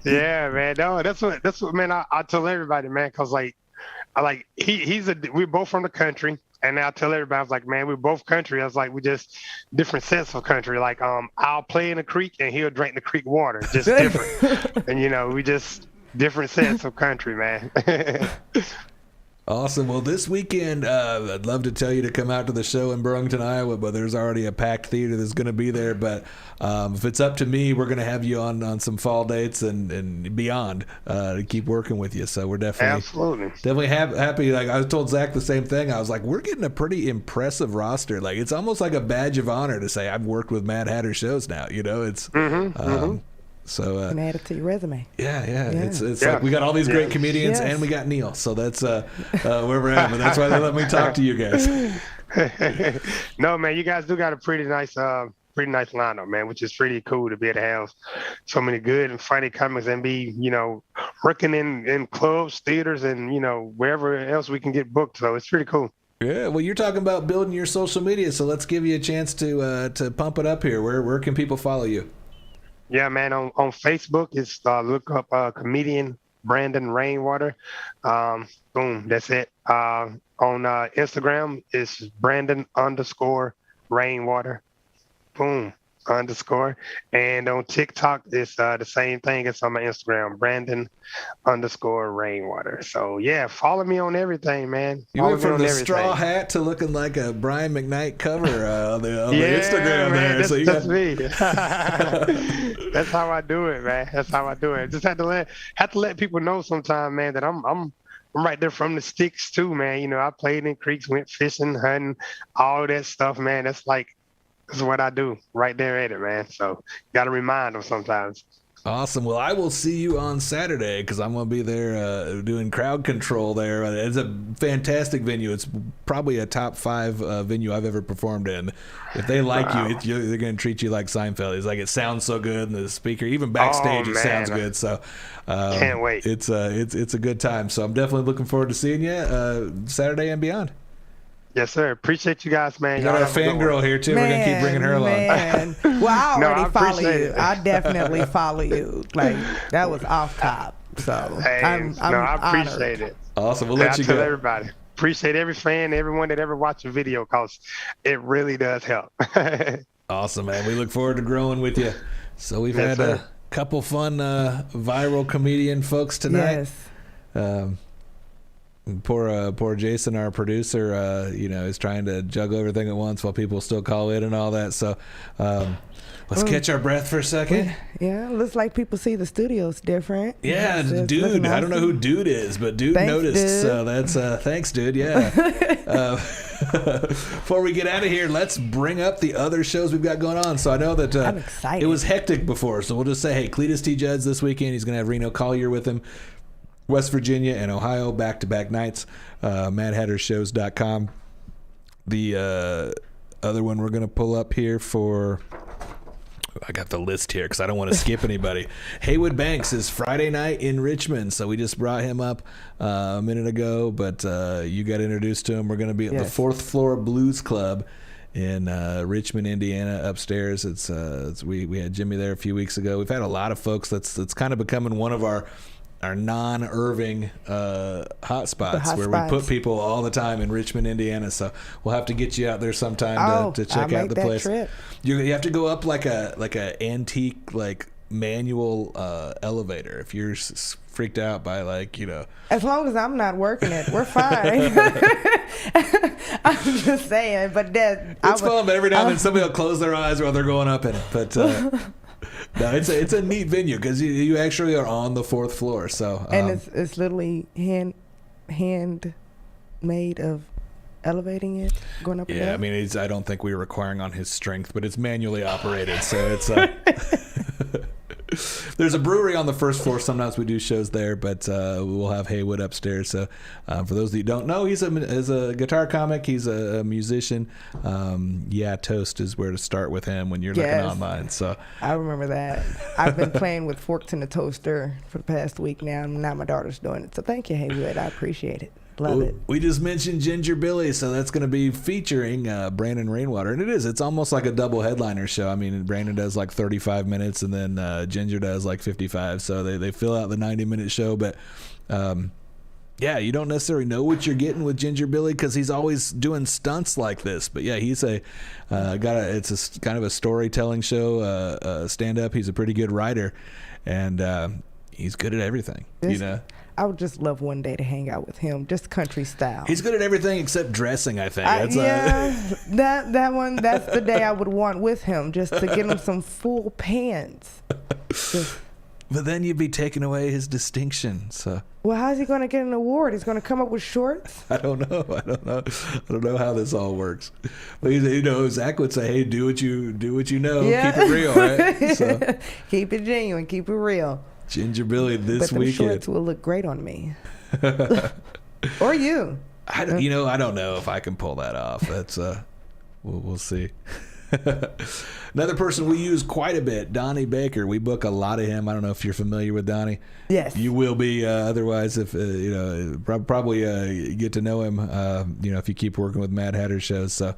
yeah, man. No, that's what man. I tell everybody, man, because we're both from the country. And I tell everybody, I was like, man, we're both country. I was like, we just different sets of country. Like, I'll play in the creek and he'll drink the creek water. Just different. And, we just different sets of country, man. Awesome. Well, this weekend, I'd love to tell you to come out to the show in Burlington, Iowa, but there's already a packed theater that's going to be there. But if it's up to me, we're going to have you on some fall dates and beyond to keep working with you. So we're definitely happy. Like, I told Zach the same thing. I was like, we're getting a pretty impressive roster. Like, it's almost like a badge of honor to say I've worked with Mad Hatter shows now. It's So and add it to your resume. Yeah. It's like we got all these great comedians and we got Neil. So that's where we're at. But that's why they let me talk to you guys. No, man, you guys do got a pretty nice lineup, man, which is pretty cool to be able to have so many good and funny comics and be, working in clubs, theaters, and wherever else we can get booked. So it's pretty cool. Yeah, well, you're talking about building your social media, so let's give you a chance to pump it up here. Where can people follow you? Yeah, man, on Facebook, it's look up comedian Brandon Rainwater. Boom, that's it. On Instagram, it's Brandon_Rainwater. Boom, _. And on TikTok, it's the same thing. It's on my Instagram, Brandon_Rainwater. So, yeah, follow me on everything, man. You went from the straw hat to looking like a Brian McKnight cover on the Instagram man, there. That's me. That's how I do it, man. That's how I do it. Just have to let people know sometime, man, that I'm right there from the sticks too, man. I played in creeks, went fishing, hunting, all that stuff, man. That's what I do right there at it, man. So got to remind them sometimes. Awesome. Well, I will see you on Saturday because I'm going to be there doing crowd control there. It's a fantastic venue. It's probably a top 5 venue I've ever performed in. If they like you, they're going to treat you like Seinfeld. It's like it sounds so good, and the speaker, even backstage, it sounds good. So can't wait. It's a good time. So I'm definitely looking forward to seeing you Saturday and beyond. Yes, sir. Appreciate you guys, man. You got our fangirl here, too. We're going to keep bringing her along. Well, I already follow you. It. I definitely follow you. Like, that was off top. So, hey, I appreciate it. Awesome. We'll let you go. I tell everybody. Appreciate every fan, everyone that ever watched a video, because it really does help. Awesome, man. We look forward to growing with you. So we've had a couple fun viral comedian folks tonight. Yes. Poor Jason, our producer, is trying to juggle everything at once while people still call in and all that. So let's catch our breath for a second. Yeah, looks like people see the studio's different. Yeah, Dude. I don't know who Dude is, but Dude noticed. Dude. So that's thanks, Dude. Yeah. Before we get out of here, let's bring up the other shows we've got going on. So I know that I'm excited. It was hectic before, so we'll just say, hey, Cletus T. Judds this weekend. He's going to have Reno Collier with him. West Virginia and Ohio, back-to-back nights, MadHatterShows.com. The other one we're going to pull up here for, I got the list here because I don't want to skip anybody. Haywood Banks is Friday night in Richmond, so we just brought him up a minute ago, but you got introduced to him. We're going to be at the 4th Floor Blues Club in Richmond, Indiana, upstairs. We had Jimmy there a few weeks ago. We've had a lot of folks. That's kind of becoming one of our non-Irving hot spots where we put people all the time in Richmond, Indiana. So we'll have to get you out there sometime to check out the place. Trip. You have to go up like a antique manual elevator if you're freaked out by As long as I'm not working it, we're fine. I'm just saying, but it's fun. But every now and then somebody will close their eyes while they're going up in it. But no, it's a neat venue because you actually are on the 4th floor. So and it's literally hand made of elevating it, going up and Yeah, up? I mean, I don't think we were requiring on his strength, but it's manually operated, so it's. There's a brewery on the first floor. Sometimes we do shows there, but we'll have Haywood upstairs. So for those that you don't know, he's a guitar comic. He's a musician. Toast is where to start with him when you're looking online. So I remember that. I've been playing with forks in the toaster for the past week now, and now my daughter's doing it. So thank you, Haywood. I appreciate it. Love it. We just mentioned Ginger Billy, so that's going to be featuring Brandon Rainwater, and it's almost like a double headliner show. I mean, Brandon does like 35 minutes, and then Ginger does like 55, so they fill out the 90-minute show. But you don't necessarily know what you're getting with Ginger Billy because he's always doing stunts like this. But yeah, he's it's a kind of a storytelling show, stand up. He's a pretty good writer, and he's good at everything. I would just love one day to hang out with him, just country style. He's good at everything except dressing, I think. That's the day I would want with him, just to get him some full pants. But then you'd be taking away his distinction. So. Well, how's he going to get an award? He's going to come up with shorts? I don't know. I don't know how this all works. But Zach would say, "Hey, do what you know. Yeah. Keep it real, right?" So. Keep it genuine. Keep it real. Ginger Billy this but weekend. Shorts will look great on me. Or you. I don't know if I can pull that off. That's we'll see. Another person we use quite a bit, Donnie Baker. We book a lot of him. I don't know if you're familiar with Donnie. Yes. You will be. Otherwise, if probably get to know him. If you keep working with Mad Hatter shows. So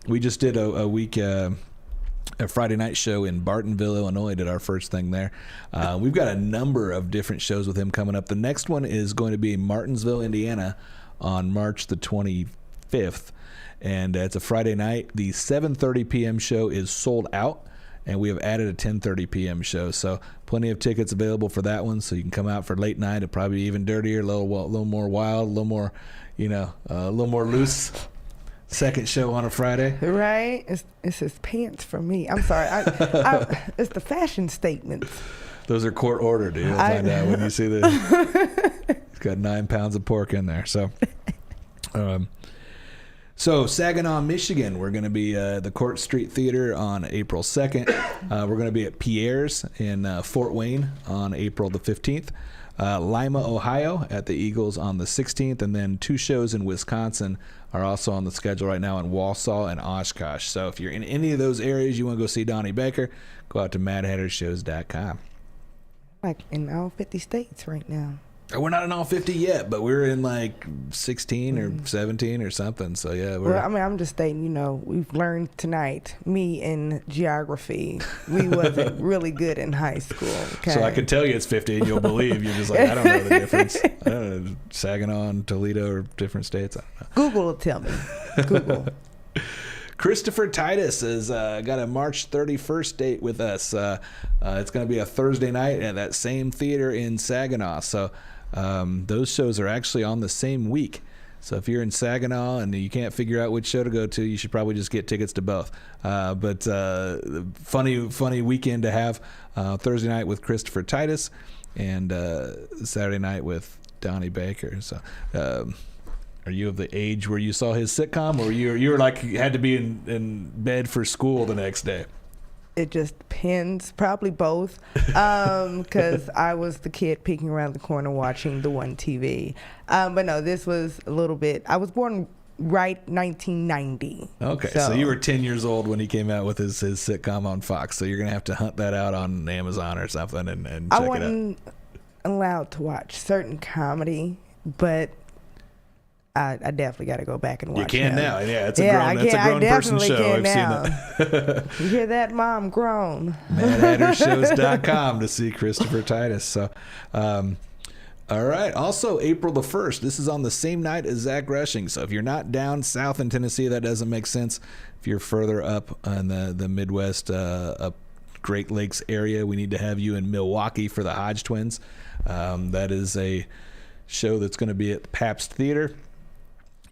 we just did a week. A Friday night show in Bartonville, Illinois. Did our first thing there. We've got a number of different shows with him coming up. The next one is going to be in Martinsville, Indiana, on March the 25th, and it's a Friday night. The 7:30 p.m. show is sold out, and we have added a 10:30 p.m. show. So plenty of tickets available for that one. So you can come out for late night. It'll probably be even dirtier, a little more wild, a little more, a little more loose. Second show on a Friday. Right? It's his pants for me. I'm sorry. It's the fashion statements. Those are court ordered. You'll find out when you see this. He's got 9 pounds of pork in there. So Saginaw, Michigan, we're going to be the Court Street Theater on April 2nd. We're going to be at Pierre's in Fort Wayne on April the 15th. Lima, Ohio at the Eagles on the 16th, and then 2 shows in Wisconsin are also on the schedule right now in Wausau and Oshkosh. So if you're in any of those areas, you want to go see Donnie Baker, go out to madhattershows.com. Like in all 50 states right now. We're not in all 50 yet, but we're in like 16 or 17 or something. So yeah. I'm just stating, we've learned tonight, me in geography, we wasn't really good in high school. Okay? So I can tell you it's 50 and you'll believe. You're just like, I don't know the difference. I don't know, Saginaw and Toledo are different states. I don't know. Google will tell me. Google. Christopher Titus has got a March 31st date with us. It's going to be a Thursday night at that same theater in Saginaw. So those shows are actually on the same week. So if you're in Saginaw and you can't figure out which show to go to, you should probably just get tickets to both. But funny weekend to have. Thursday night with Christopher Titus and Saturday night with Donnie Baker. So are you of the age where you saw his sitcom, or you were like had to be in bed for school the next day? It just depends. Probably both. Because I was the kid peeking around the corner watching the one TV. But no, this was a little bit. I was born right 1990. Okay, so you were 10 years old when he came out with his sitcom on Fox. So you're gonna have to hunt that out on Amazon or something and check it out. I wasn't allowed to watch certain comedy, but I definitely got to go back and watch. You can him. now, yeah. It's a grown person show. I've seen that. You hear that, Mom? Grown. MadHatterShows.com to see Christopher Titus. So, all right. Also, April the 1st. This is on the same night as Zach Rushing. So if you're not down south in Tennessee, that doesn't make sense. If you're further up in the Midwest, up Great Lakes area, we need to have you in Milwaukee for the Hodge Twins. That is a show that's going to be at Pabst Theater.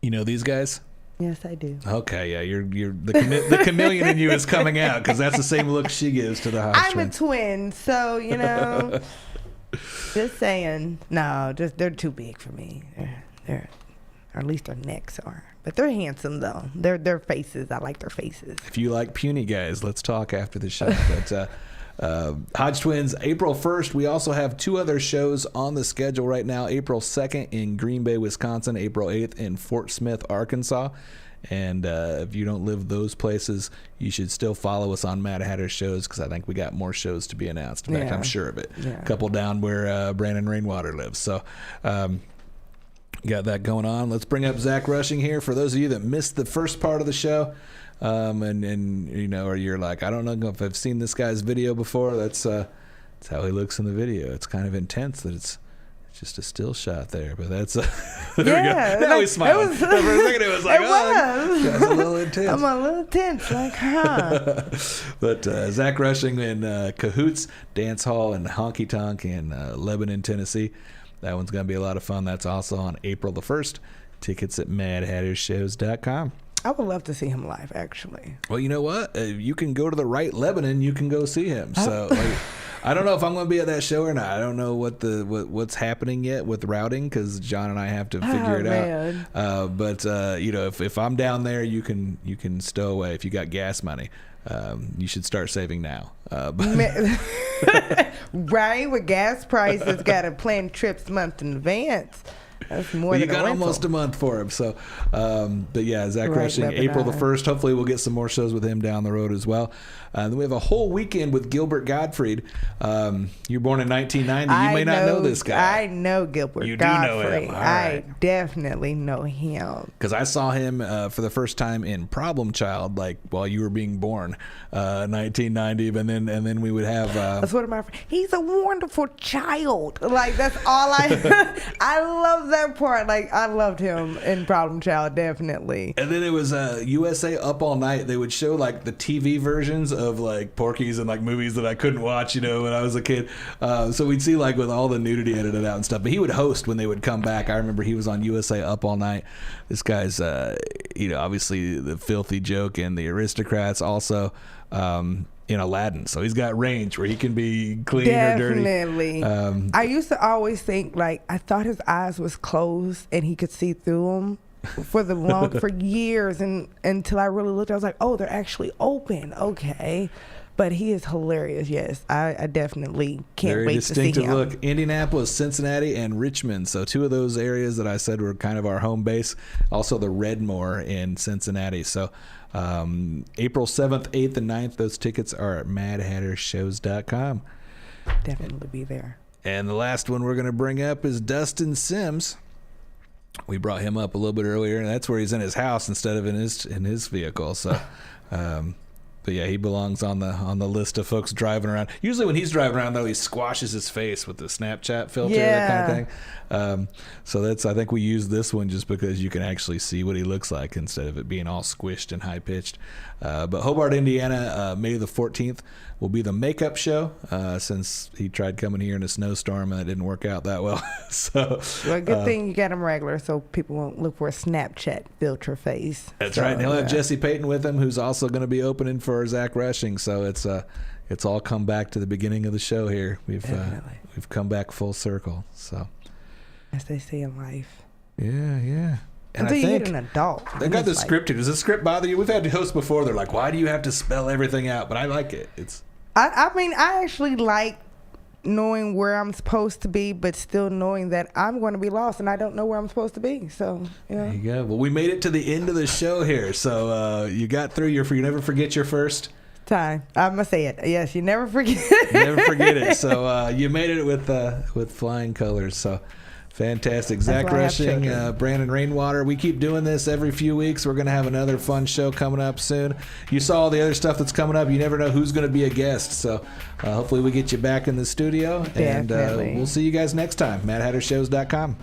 You know these guys? Yes, I do. Okay, yeah, you're the chameleon in you is coming out because that's the same look she gives to the Hodge Twins. I'm a twin, so just saying. No, they're too big for me. They're Or at least their necks are. But they're handsome, though. Their faces, I like their faces. If you like puny guys, let's talk after the show. But Hodge Twins, April 1st. We also have 2 other shows on the schedule right now. April 2nd in Green Bay, Wisconsin. April 8th in Fort Smith, Arkansas. And if you don't live those places, you should still follow us on Mad Hatter Shows, because I think we got more shows to be announced. In fact, I'm sure of it. Yeah. A couple down where Brandon Rainwater lives. So got that going on. Let's bring up Zach Rushing here. For those of you that missed the first part of the show, and you know, or you're like, I don't know if I've seen this guy's video before. That's how he looks in the video. It's kind of intense that it's just a still shot there, but that's there we go. Now he's smiling. For a second it was like, that's a little intense. I'm a little tense, like, huh? But Zach Rushing in Cahoots Dance Hall in Honky Tonk in Lebanon, Tennessee. That one's going to be a lot of fun. That's also on April the 1st. Tickets at madhattershows.com. I would love to see him live, actually. Well, you know what? You can go to the right Lebanon. You can go see him. So like, I don't know if I'm going to be at that show or not. I don't know what's happening yet with routing, because John and I have to figure it out. But you know, if I'm down there, you can stow away if you got gas money. You should start saving now. Right, with gas prices, got to plan trips months in advance. That's more than you got almost a month for him. So, but yeah, Zach Rushing, April the 1st. Hopefully we'll get some more shows with him down the road as well. Then we have a whole weekend with Gilbert Gottfried. You're born in 1990. You may not know this guy. I know Gilbert You Gottfried. do know him. All right. I definitely know him. Because I saw him for the first time in Problem Child, like while you were being born, 1990. And then we would have. That's one of my friends. He's a wonderful child. Like, that's all I. I love that part. Like, I loved him in Problem Child, definitely. And then it was USA Up All Night. They would show like the TV versions of like Porky's and like movies that I couldn't watch, you know, when I was a kid. So we'd see like with all the nudity edited out and stuff. But he would host when they would come back. I remember he was on USA Up All Night. This guy's, you know, obviously the Filthy Joke and the Aristocrats, also in Aladdin. So he's got range where he can be clean or dirty. Definitely. I used to always think, like, I thought his eyes was closed and he could see through them for years, and until I really looked, I was like, oh, they're actually open. Okay. But he is hilarious. Yes, I definitely can't wait to see him. Very distinctive look. Indianapolis, Cincinnati, and Richmond. So 2 of those areas that I said were kind of our home base. Also the Redmore in Cincinnati. So April 7th, 8th, and 9th, those tickets are at madhattershows.com. Definitely be there. And the last one we're going to bring up is Dustin Sims. We brought him up a little bit earlier, and that's where he's in his house instead of in his vehicle. So, but yeah, he belongs on the list of folks driving around. Usually, when he's driving around, though, he squashes his face with the Snapchat filter, that kind of thing. So that's, I think we use this one just because you can actually see what he looks like instead of it being all squished and high pitched. But Hobart, Indiana, May the 14th will be the makeup show, since he tried coming here in a snowstorm and it didn't work out that well. So, well, good thing you got him regular, so people won't look for a Snapchat filter face. That's right. And he'll have Jesse Payton with him, who's also going to be opening for Zach Rushing. So it's all come back to the beginning of the show here. We've come back full circle. So, as they say in life. Yeah. And until you get an adult. They got the scripted. Does the script bother you? We've had hosts before. They're like, why do you have to spell everything out? But I like it. I mean, I actually like knowing where I'm supposed to be, but still knowing that I'm going to be lost and I don't know where I'm supposed to be. So, There you go. Well, we made it to the end of the show here. So you got through you never forget your first time. I'm going to say it. Yes, you never forget. Never forget it. So you made it with flying colors. So fantastic. Zach Rushing, Brandon Rainwater. We keep doing this every few weeks. We're going to have another fun show coming up soon. You saw all the other stuff that's coming up. You never know who's going to be a guest. So hopefully we get you back in the studio. Definitely. And we'll see you guys next time. MadHatterShows.com.